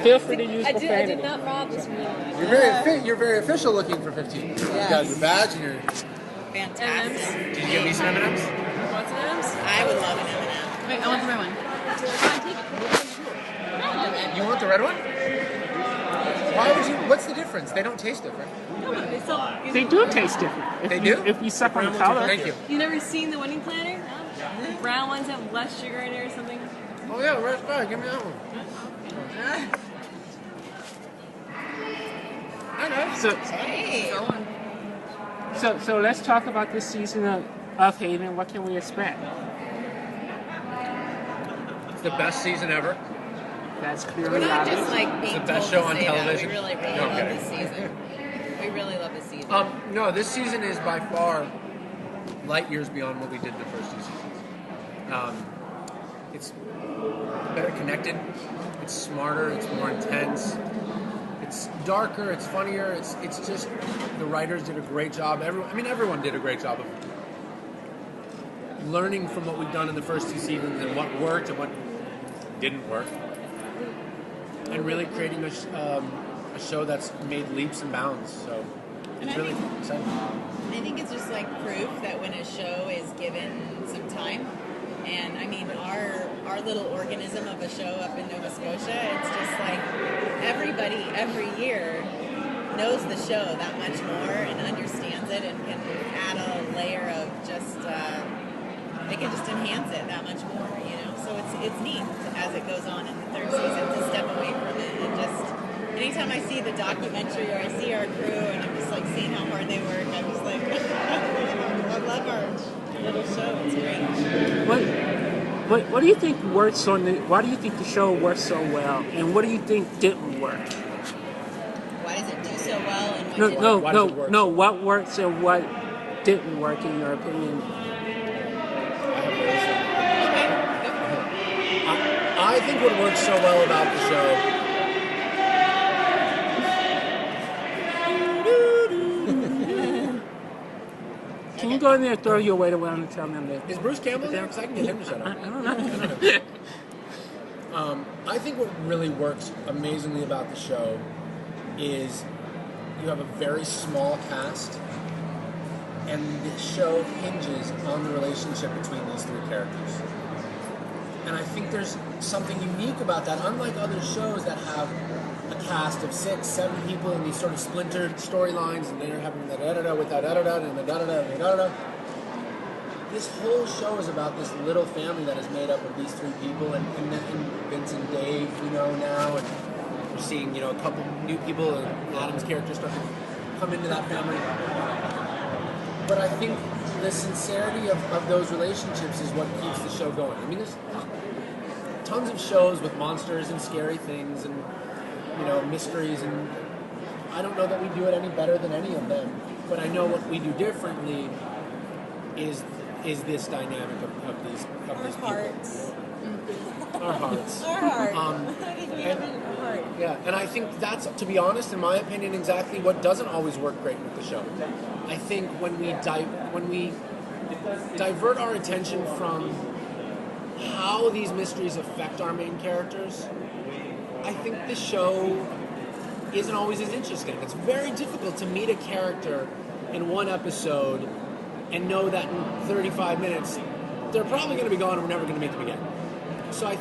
Feel free to use I profanity. did not rob this meal. You're very official looking for 15. You got your badge and your... Fantastic. Did you give me some M&Ms? Want some M&Ms? I would love an M&M. Wait, I want the red one. You want the red one? Why would you? What's the difference? They don't taste different. They do taste different. They do? If you suck on the color. Thank you. You never seen the wedding planner? The brown ones have less sugar in it or something? Oh yeah, red bag. Give me that one. I know. So let's talk about this season of Haven. What can we expect? It's the best season ever. That's clearly We're not obvious. just like being It's the best told show to on say television. That. We really, really No, I'm love kidding. this season. We really love this season. No, this season is by far light years beyond what we did the first two seasons. It's better connected. It's smarter. It's more intense. It's darker. It's funnier. It's just the writers did a great job. Everyone did a great job of learning from what we've done in the first two seasons and what worked and what didn't work, and really creating a show that's made leaps and bounds. So it's really exciting. I think it's just like proof that when a show is given some time, and I mean our little organism of a show up in Nova Scotia, it's just like everybody every year knows the show that much more and understands it and can add a layer of just they can just enhance it that much more, you know. So it's neat as it goes on in the third season to step away from it and just anytime I see the documentary or I see our crew and I'm just like seeing how hard they work, I'm just like I love our little show. It's great. What do you think works on the? Why do you think the show works so well, and what do you think didn't work? Why does it do so well? And No. What works and what didn't work in your opinion? I think what works so well about the show Can you go in there and throw your weight around and tell them that? is Bruce Campbell there? Because I can get him to shut I up. don't know. I think what really works amazingly about the show is you have a very small cast, and the show hinges on the relationship between these three characters. And I think there's something unique about that, unlike other shows that have a cast of 6, 7 people in these sort of splintered storylines, and they're having the da-da-da with that da-da-da and the da-da-da and the da-da-da. This whole show is about this little family that is made up of these 3 people, and Vince and Dave, now, and we're seeing, a couple new people, and Adam's character start to come into that family. But I think the sincerity of those relationships is what keeps the show going. I mean, there's tons of shows with monsters and scary things and, mysteries, and I don't know that we do it any better than any of them. But I know what we do differently is this dynamic of these people. Hearts. Our hearts. Our heart. Yeah, and I think that's, to be honest, in my opinion, exactly what doesn't always work great with the show. I think when we divert our attention from how these mysteries affect our main characters, I think the show isn't always as interesting. It's very difficult to meet a character in one episode and know that in 35 minutes they're probably going to be gone and we're never going to meet them again. So I